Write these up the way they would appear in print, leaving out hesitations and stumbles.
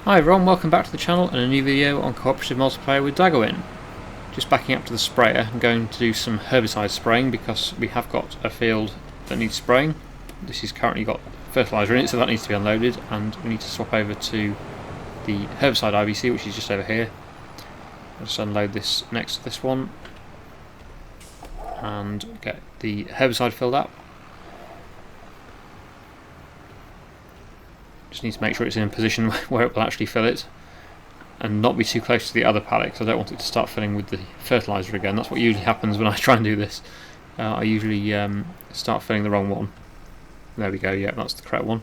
Hi everyone, welcome back to the channel and a new video on cooperative multiplayer with Daggerwin. Just backing up to the sprayer, I'm going to do some herbicide spraying because we have got a field that needs spraying. This has currently got fertiliser in it, so that needs to be unloaded, and we need to swap over to the herbicide IBC, which is just over here. I'll just unload this next to this one and get the herbicide filled up. Just need to make sure it's in a position where it will actually fill it and not be too close to the other pallet, because I don't want it to start filling with the fertiliser again. That's what usually happens when I try and do this. I usually start filling the wrong one. There we go, yeah, that's the correct one.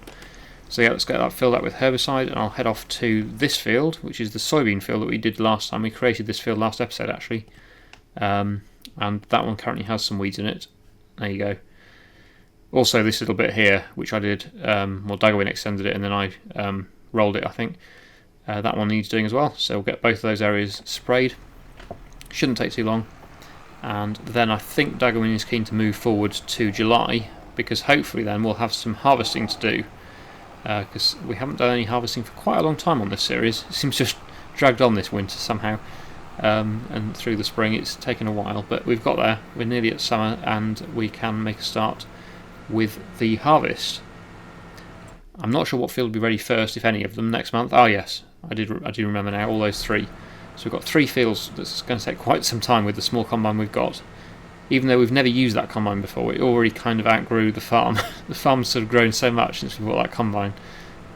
So yeah, let's get that filled up with herbicide, and I'll head off to this field, which is the soybean field that we did last time. We created this field last episode actually, and that one currently has some weeds in it. There you go. Also this little bit here, which I did, well, Daggerwin extended it and then I rolled it, I think. That one needs doing as well, so we'll get both of those areas sprayed. Shouldn't take too long. And then I think Daggerwin is keen to move forward to July, because hopefully then we'll have some harvesting to do. Because we haven't done any harvesting for quite a long time on this series. It seems to have dragged on this winter somehow. And through the spring it's taken a while, but we've got there. We're nearly at summer and we can make a start with the harvest. I'm not sure what field will be ready first, if any of them, next month. Oh yes, I do remember now, all those three. So we've got 3 fields that's going to take quite some time with the small combine we've got. Even though we've never used that combine before, it already kind of outgrew the farm. The farm's sort of grown so much since we bought that combine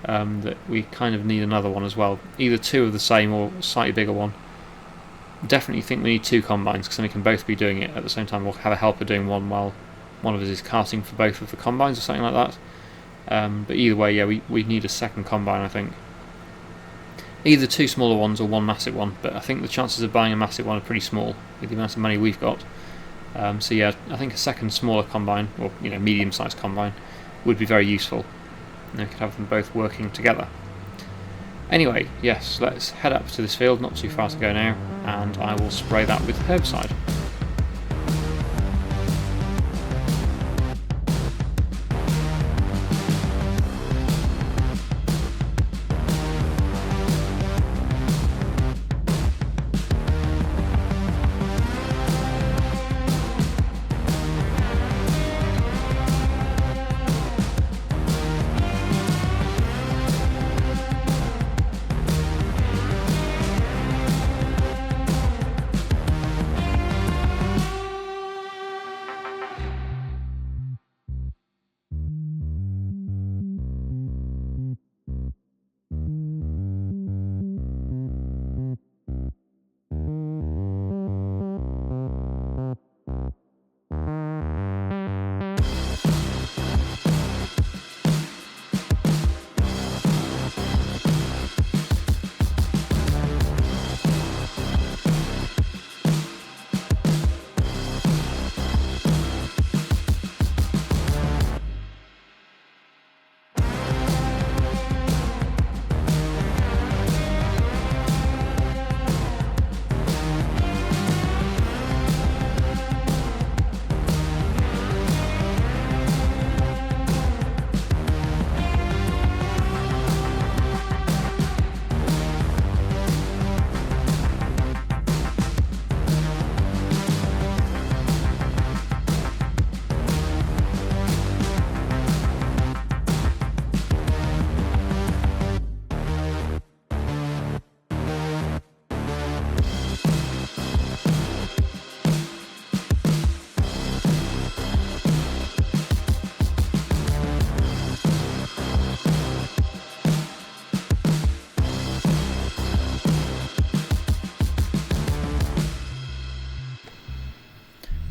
that we kind of need another one as well. Either 2 of the same or a slightly bigger one. Definitely think we need 2 combines, because then we can both be doing it at the same time. We'll have a helper doing one while one of us is carting for both of the combines or something like that. But either way, yeah, we need a second combine, I think. Either 2 smaller ones or 1 massive one, but I think the chances of buying a massive one are pretty small with the amount of money we've got. So yeah, I think a second smaller combine, or medium-sized combine, would be very useful. And we could have them both working together. Anyway, yes, let's head up to this field, not too far to go now, and I will spray that with herbicide.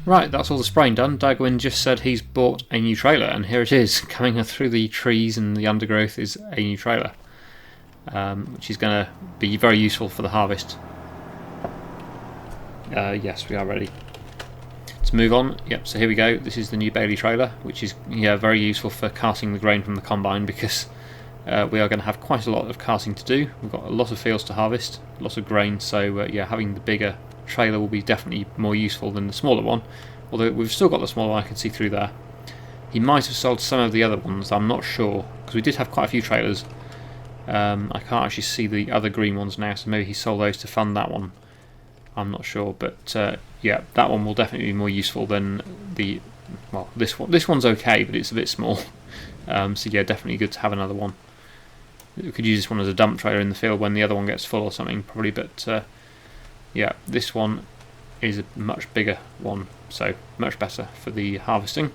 Right, that's all the spraying done. Daggerwin just said he's bought a new trailer, and here it is. Coming through the trees and the undergrowth is a new trailer, which is going to be very useful for the harvest. Yes, we are ready to move on. Yep, so here we go. This is the new Bailey trailer, which is very useful for carting the grain from the combine, because we are going to have quite a lot of carting to do. We've got a lot of fields to harvest, lots of grain, so yeah, having the bigger trailer will be definitely more useful than the smaller one, although we've still got the smaller one I can see through there. He might have sold some of the other ones, I'm not sure, because we did have quite a few trailers, I can't actually see the other green ones now, so maybe he sold those to fund that one. I'm not sure, but yeah, that one will definitely be more useful than the, well, this one. This one's okay, but it's a bit small. So yeah, definitely good to have another one. We could use this one as a dump trailer in the field when the other one gets full or something, probably, but yeah, this one is a much bigger one, so much better for the harvesting.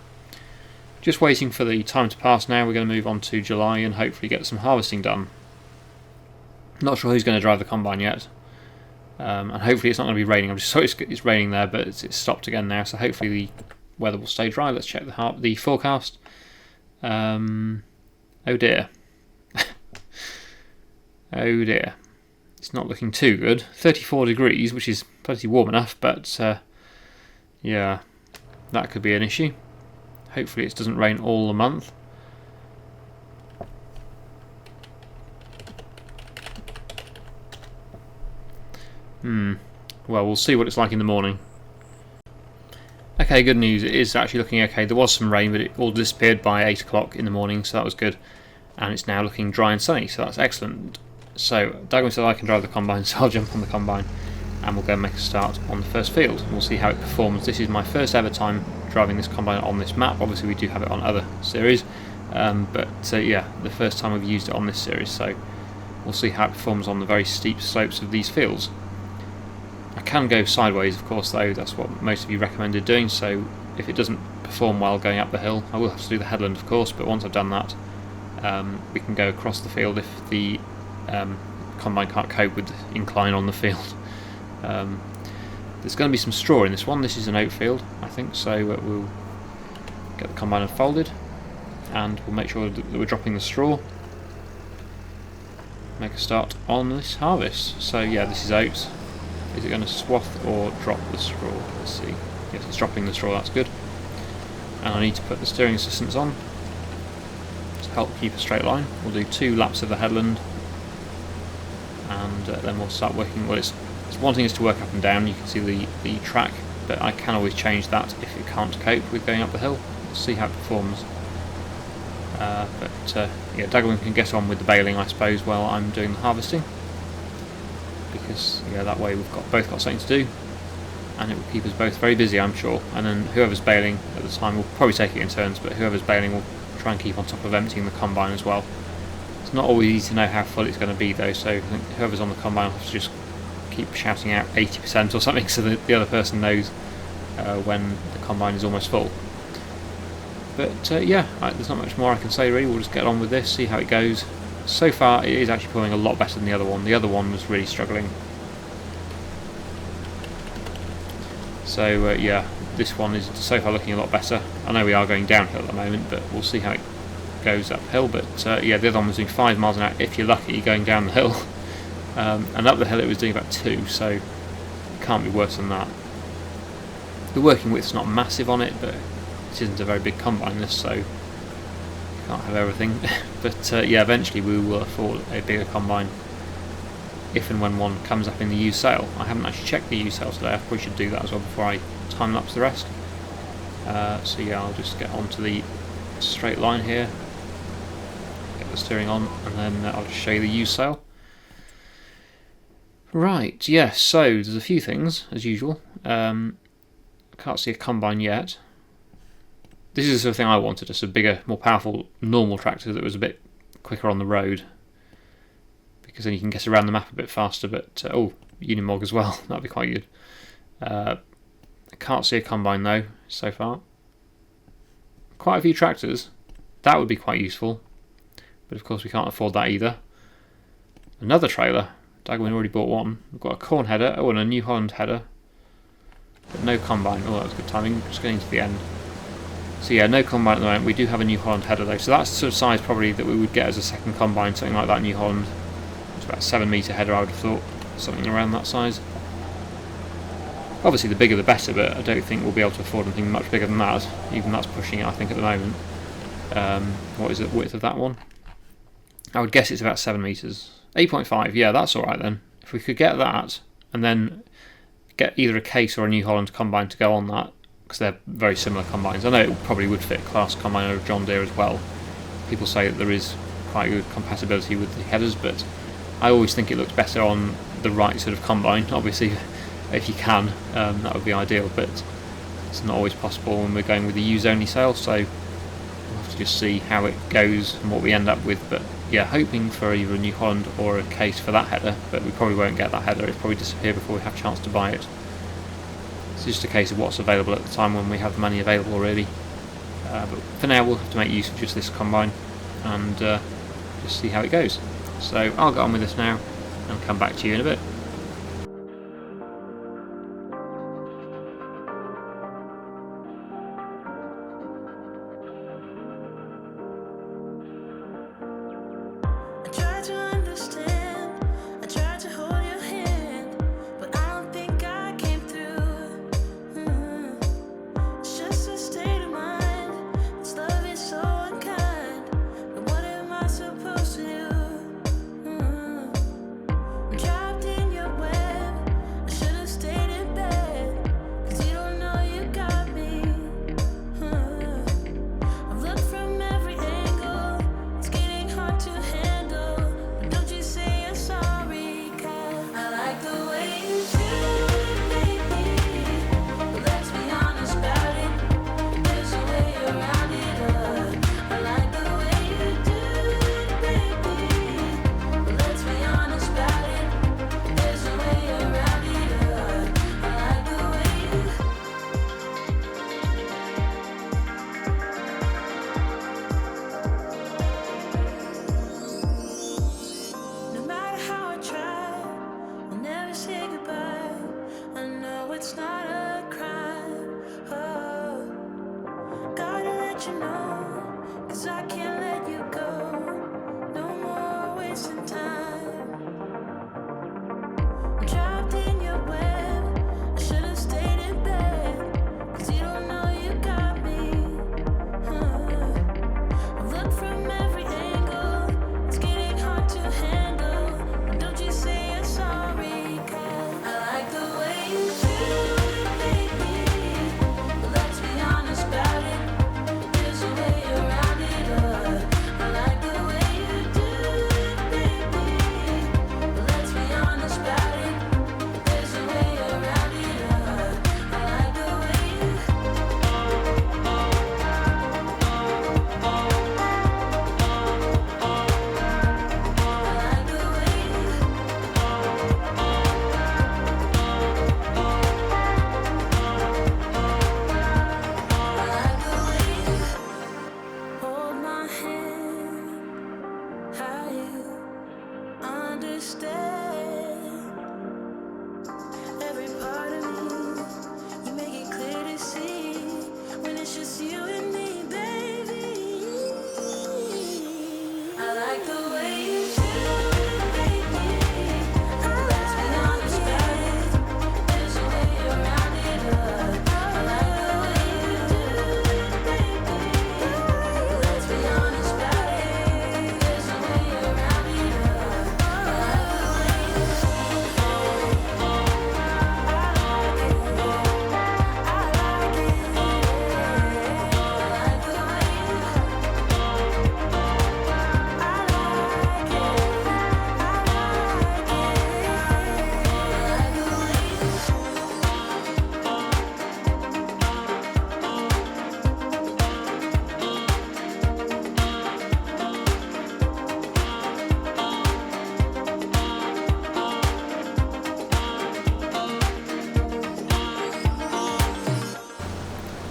Just waiting for the time to pass now. We're going to move on to July and hopefully get some harvesting done. Not sure who's going to drive the combine yet, and hopefully it's not going to be raining. I'm just sorry it's raining there, but it's stopped again now, so hopefully the weather will stay dry. Let's check the forecast. Oh dear. Oh dear. It's not looking too good. 34 degrees, which is plenty warm enough, but yeah, that could be an issue. Hopefully it doesn't rain all the month. Well, we'll see what it's like in the morning. Okay, good news. It is actually looking okay. There was some rain, but it all disappeared by 8 o'clock in the morning, so that was good. And it's now looking dry and sunny, so that's excellent. So, Daggerwin said I can drive the combine, so I'll jump on the combine and we'll go and make a start on the first field. We'll see how it performs. This is my first ever time driving this combine on this map. Obviously we do have it on other series, but yeah, the first time we've used it on this series, so we'll see how it performs on the very steep slopes of these fields. I can go sideways, of course, though. That's what most of you recommended doing, so if it doesn't perform well going up the hill, I will have to do the headland, of course, but once I've done that, we can go across the field if the combine can't cope with the incline on the field. There's going to be some straw in this one. This is an oat field, I think, so we'll get the combine unfolded and we'll make sure that we're dropping the straw. Make a start on this harvest. So yeah, this is oats. Is it going to swath or drop the straw? Let's see. Yes, it's dropping the straw, that's good. And I need to put the steering assistance on to help keep a straight line. We'll do 2 laps of the headland and then we'll start working. Well, it's wanting us to work up and down. You can see the track, but I can always change that if it can't cope with going up the hill. We'll see how it performs. But yeah, Daggerwin can get on with the baling, I suppose, while I'm doing the harvesting, because yeah, that way we've both got something to do, and it will keep us both very busy, I'm sure. And then whoever's baling at the time will probably take it in turns, but whoever's baling will try and keep on top of emptying the combine as well. It's not always easy to know how full it's going to be though, so I think whoever's on the combine will have to just keep shouting out 80% or something so that the other person knows when the combine is almost full. But yeah, there's not much more I can say really. We'll just get on with this, see how it goes. So far it is actually performing a lot better than the other one. The other one was really struggling. So yeah, this one is so far looking a lot better. I know we are going downhill at the moment, but we'll see how it goes uphill. But yeah, the other one was doing 5 miles an hour if you're lucky going down the hill. And up the hill it was doing about 2, so it can't be worse than that. The working width's not massive on it, but it isn't a very big combine this, so you can't have everything. But yeah, eventually we will afford a bigger combine if and when one comes up in the used sale. I haven't actually checked the used sale today. I probably should do that as well before I time lapse the rest. So yeah, I'll just get onto the straight line here, get the steering on, and then I'll just show you the used sale. Right, yes, so there's a few things, as usual. I can't see a combine yet. This is the sort of thing I wanted, just a bigger, more powerful, normal tractor that was a bit quicker on the road, because then you can get around the map a bit faster. But oh, Unimog as well, that'd be quite good. I can't see a combine though, so far. Quite a few tractors, that would be quite useful, but of course we can't afford that either. Another trailer. Daggerwin already bought one. We've got a corn header, and a New Holland header, but no combine. Oh, that was good timing, just getting to the end. So yeah, no combine at the moment. We do have a New Holland header though, so that's the sort of size probably that we would get as a second combine, something like that New Holland. It's about a 7 metre header, I would have thought, something around that size. Obviously the bigger the better, but I don't think we'll be able to afford anything much bigger than that. Even that's pushing it, I think, at the moment. What is the width of that one? I would guess it's about 7 metres. 8.5, yeah, that's alright then. If we could get that, and then get either a Case or a New Holland combine to go on that, because they're very similar combines. I know it probably would fit a class combine over John Deere as well. People say that there is quite good compatibility with the headers, but I always think it looks better on the right sort of combine. Obviously, if you can, that would be ideal, but it's not always possible when we're going with the use-only sail, so we'll have to just see how it goes and what we end up with. But yeah, hoping for either a New Holland or a case for that header, but we probably won't get that header. It'll probably disappear before we have a chance to buy it. It's just a case of what's available at the time when we have the money available, really. But for now, we'll have to make use of just this combine and just see how it goes. So I'll get on with this now and come back to you in a bit.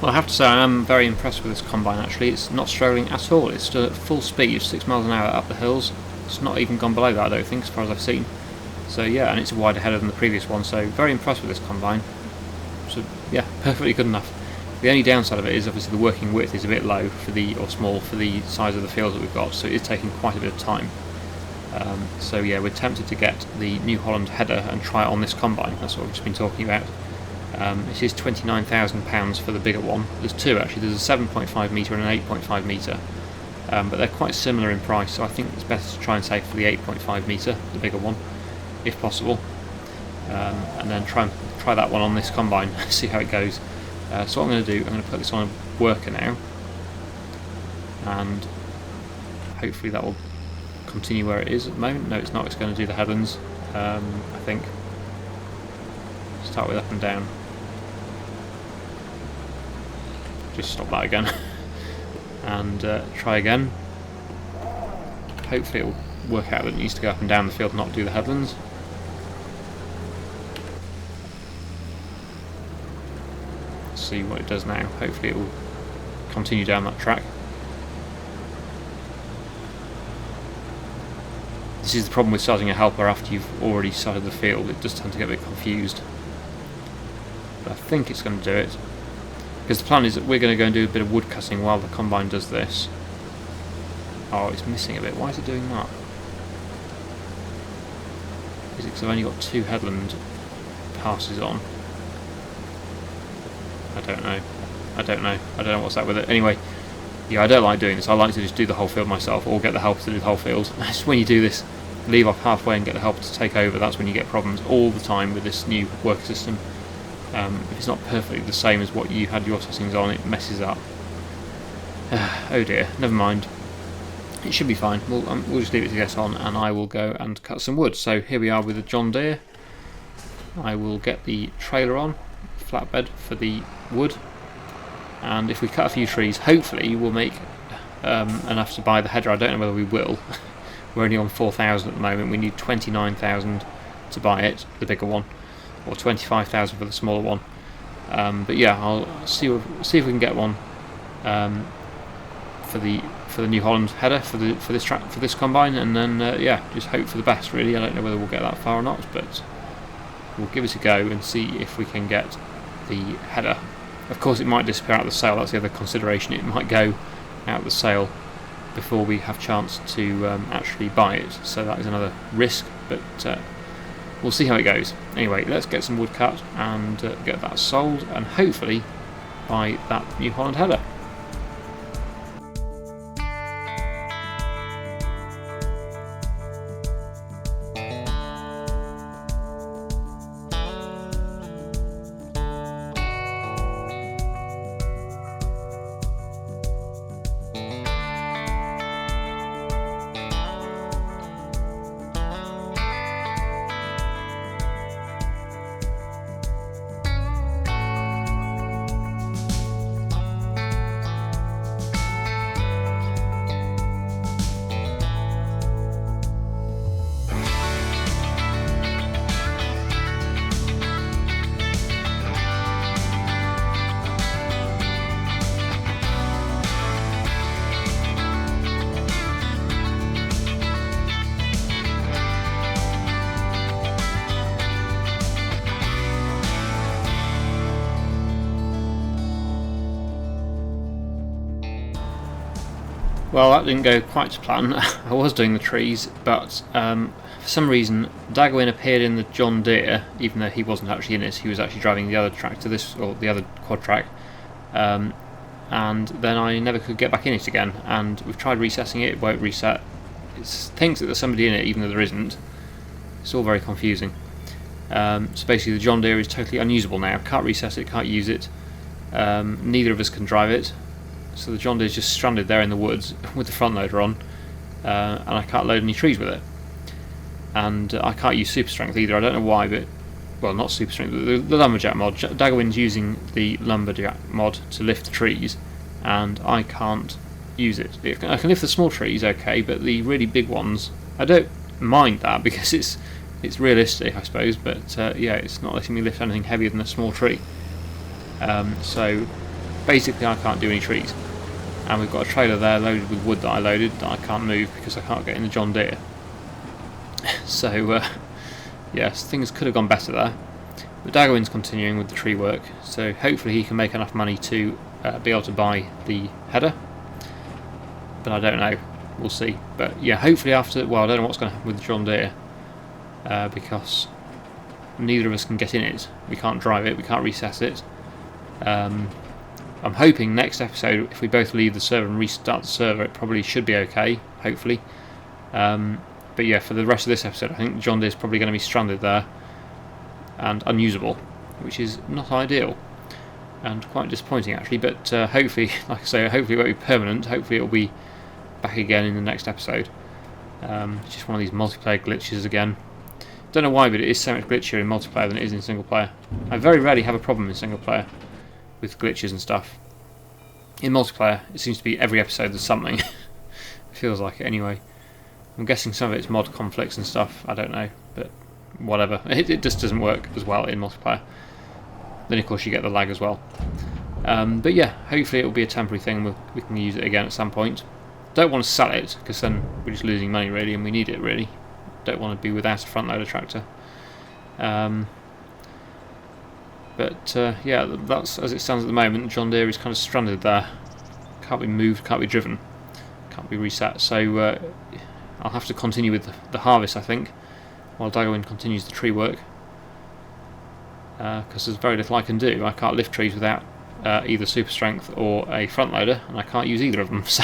Well, I have to say I am very impressed with this combine actually. It's not struggling at all. It's still at full speed, 6 miles an hour up the hills. It's not even gone below that, I don't think, as far as I've seen. So yeah, and it's a wider header than the previous one, so very impressed with this combine. So yeah, perfectly good enough. The only downside of it is obviously the working width is a bit low for the, or small for the size of the fields that we've got, so it is taking quite a bit of time. So yeah, we're tempted to get the New Holland header and try it on this combine. That's what we've just been talking about. It is £29,000 for the bigger one. There's two actually, there's a 7.5 metre and an 8.5 metre, but they're quite similar in price, so I think it's better to try and save for the 8.5 metre, the bigger one, if possible, and then try that one on this combine, see how it goes. So what I'm going to do, I'm going to put this on a worker now, and hopefully that will continue where it is at the moment. No, it's not. It's going to do the headlands, I think. Start with up and down. Just stop that again. And try again. Hopefully it will work out that it needs to go up and down the field, not do the headlands. Let's see what it does now. Hopefully it will continue down that track. This is the problem with starting a helper after you've already started the field. It does tend to get a bit confused. But I think it's going to do it. Because the plan is that we're going to go and do a bit of wood cutting while the combine does this. Oh, it's missing a bit. Why is it doing that? Is it because I've only got 2 headland passes on? I don't know. I don't know what's up with it. Anyway, yeah, I don't like doing this. I like to just do the whole field myself, or get the helper to do the whole field. It's when you do this, leave off halfway and get the helper to take over, that's when you get problems all the time with this new work system. If it's not perfectly the same as what you had your settings on, it messes up. Oh dear, never mind. It should be fine. We'll just leave it to get on, and I will go and cut some wood. So here we are with the John Deere. I will get the trailer on, flatbed for the wood, and if we cut a few trees, hopefully we'll make enough to buy the header. I don't know whether we will. We're only on 4,000 at the moment. We need 29,000 to buy it, the bigger one, or 25,000 for the smaller one. But yeah, I'll see if we can get one for the New Holland header for this combine, and then yeah, just hope for the best. Really, I don't know whether we'll get that far or not, but we'll give it a go and see if we can get the header. Of course, it might disappear out of the sale. That's the other consideration. It might go out of the sale before we have chance to actually buy it. So that is another risk, but we'll see how it goes. Anyway, let's get some wood cut and get that sold, and hopefully buy that New Holland header. Well, that didn't go quite to plan. I was doing the trees, but for some reason Daggerwin appeared in the John Deere, even though he wasn't actually in it. He was actually driving the other tractor, or the other quad track, and then I never could get back in it again. And we've tried resetting it; it won't reset. It thinks that there's somebody in it, even though there isn't. It's all very confusing. So basically, the John Deere is totally unusable now. Can't reset it, can't use it. Neither of us can drive it. So the John Deere is just stranded there in the woods with the front loader on, and I can't load any trees with it. And I can't use super strength either. I don't know why, but well, not super strength. The lumberjack mod. Daggerwin's using the lumberjack mod to lift the trees, and I can't use it. I can lift the small trees, okay, but the really big ones, I don't mind that because it's realistic, I suppose. But yeah, it's not letting me lift anything heavier than a small tree. So basically, I can't do any trees. And we've got a trailer there loaded with wood that I loaded that I can't move because I can't get in the John Deere. So yes, things could have gone better there. But Daggerwin's continuing with the tree work, so hopefully he can make enough money to be able to buy the header. But I don't know, we'll see. But yeah, hopefully after, well, I don't know what's going to happen with the John Deere because neither of us can get in it. We can't drive it, we can't reset it. I'm hoping next episode, if we both leave the server and restart the server, it probably should be okay, hopefully. But yeah, for the rest of this episode, I think John Deere's probably going to be stranded there and unusable, which is not ideal and quite disappointing actually. But hopefully, like I say, hopefully it won't be permanent. Hopefully it'll be back again in the next episode. It's just one of these multiplayer glitches again. Don't know why, but it is so much glitchier in multiplayer than it is in single player. I very rarely have a problem in single player with glitches and stuff. In multiplayer, it seems to be every episode there's something. It feels like it anyway. I'm guessing some of it's mod conflicts and stuff, I don't know, but whatever. It just doesn't work as well in multiplayer. Then of course you get the lag as well. But yeah, hopefully it will be a temporary thing, we can use it again at some point. Don't want to sell it, because then we're just losing money really, and we need it really. Don't want to be without a front loader tractor. But yeah, that's as it stands at the moment. John Deere is kind of stranded there. Can't be moved, can't be driven, can't be reset. So I'll have to continue with the harvest, I think, while Daggerwin continues the tree work. Because there's very little I can do. I can't lift trees without either super strength or a front loader, and I can't use either of them. So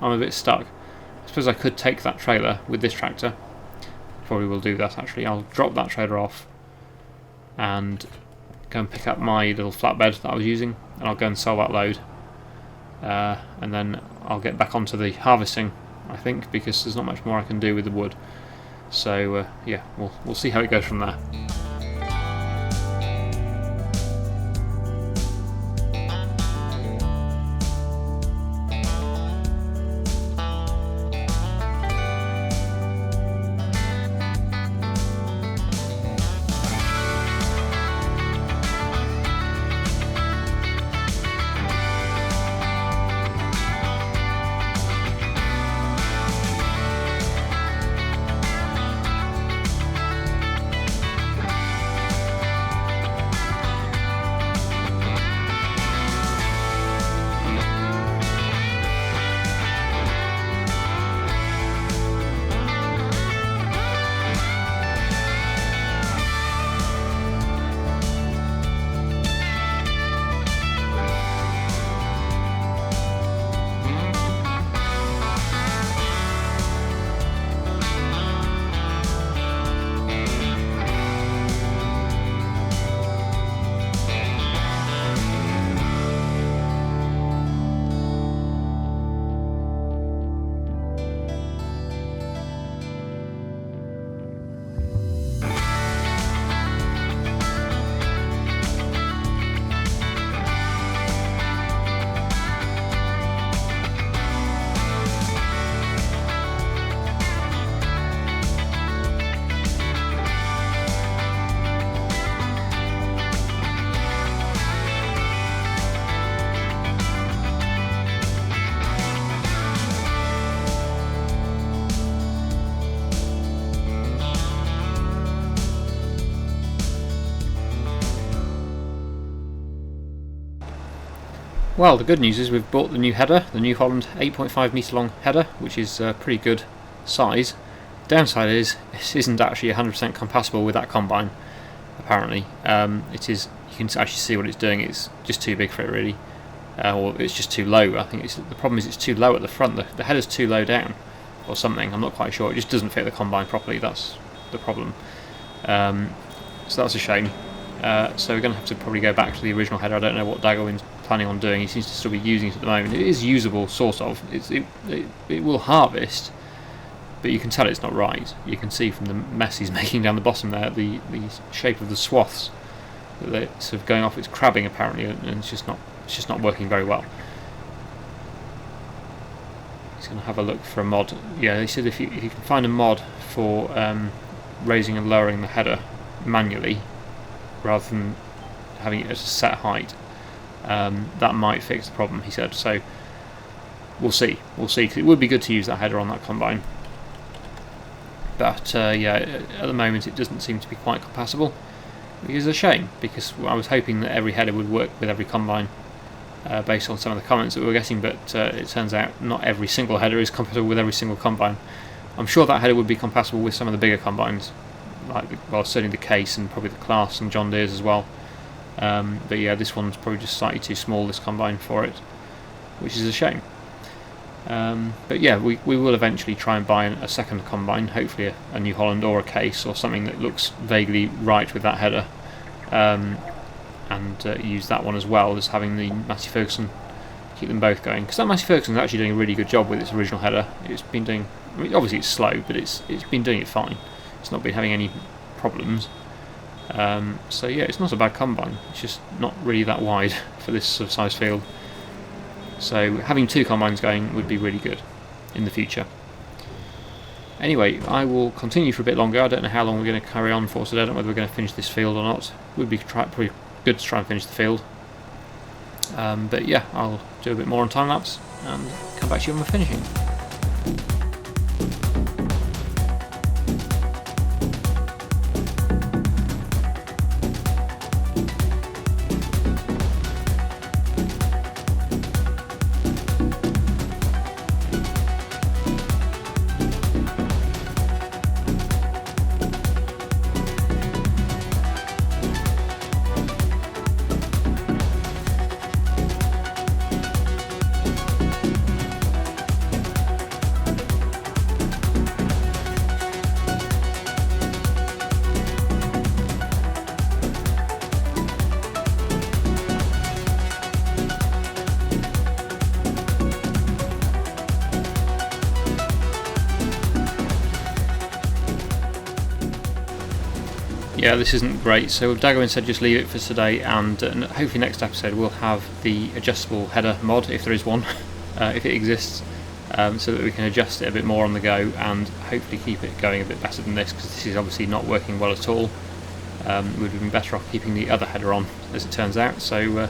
I'm a bit stuck. I suppose I could take that trailer with this tractor. Probably will do that actually. I'll drop that trailer off and go and pick up my little flatbed that I was using, and I'll go and sell that load. And then I'll get back onto the harvesting, I think, because there's not much more I can do with the wood. So yeah, we'll see how it goes from there. Well, the good news is we've bought the new header, the New Holland 8.5 metre long header, which is a pretty good size. Downside is it isn't actually 100% compatible with that combine, apparently. It is. You can actually see what it's doing. It's just too big for it, really, or it's just too low. I think the problem is it's too low at the front. The header's too low down, or something. I'm not quite sure. It just doesn't fit the combine properly. That's the problem. So that's a shame. So we're going to have to probably go back to the original header. I don't know what Daggerwin's planning on doing. He seems to still be using it at the moment. It is usable, sort of. It will harvest, but you can tell it's not right. You can see from the mess he's making down the bottom there, the shape of the swaths, that they're sort of going off. It's crabbing apparently, and it's just not working very well. He's going to have a look for a mod. Yeah, he said if you can find a mod for raising and lowering the header manually, rather than having it at a set height, that might fix the problem, he said. So we'll see, cause it would be good to use that header on that combine, but yeah, at the moment it doesn't seem to be quite compatible, which is a shame, because I was hoping that every header would work with every combine, based on some of the comments that we were getting, but it turns out not every single header is compatible with every single combine. I'm sure that header would be compatible with some of the bigger combines, like certainly the Case and probably the Class and John Deere's as well. But yeah, this one's probably just slightly too small, this combine, for it, which is a shame. But yeah, we will eventually try and buy a second combine, hopefully a New Holland or a Case or something that looks vaguely right with that header, and use that one as well as having the Massey Ferguson, keep them both going, because that Massey Ferguson is actually doing a really good job with its original header. It's been doing I mean, obviously it's slow, but it's been doing it fine. It's not been having any problems. So yeah, it's not a bad combine. It's just not really that wide for this sort of size field. So having 2 combines going would be really good in the future. Anyway, I will continue for a bit longer. I don't know how long we're going to carry on for, so I don't know whether we're going to finish this field or not. It would be pretty good to try and finish the field. But yeah, I'll do a bit more on time-lapse and come back to you when we're finishing. Yeah, this isn't great, so Daggerwin said just leave it for today, and hopefully next episode we'll have the adjustable header mod, if there is one, if it exists, so that we can adjust it a bit more on the go and hopefully keep it going a bit better than this, because this is obviously not working well at all. We'd have been better off keeping the other header on, as it turns out, so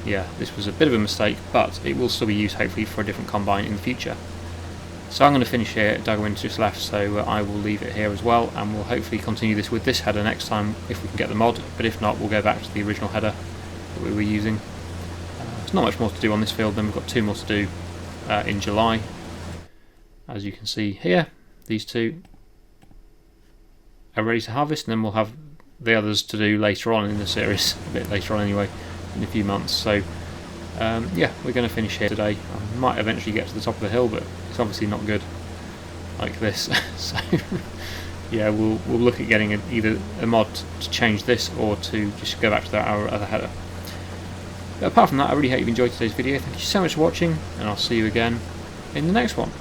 yeah, this was a bit of a mistake, but it will still be used hopefully for a different combine in the future. So I'm going to finish here. Daggerwin's just left, so I will leave it here as well, and we'll hopefully continue this with this header next time if we can get the mod, but if not, we'll go back to the original header that we were using. There's not much more to do on this field, then we've got 2 more to do in July. As you can see here, these 2 are ready to harvest, and then we'll have the others to do later on in the series, a bit later on anyway, in a few months. So yeah, we're going to finish here today. I might eventually get to the top of the hill, but it's obviously not good like this. So yeah, we'll look at getting either a mod to change this or to just go back to our other header. But apart from that, I really hope you've enjoyed today's video. Thank you so much for watching, and I'll see you again in the next one.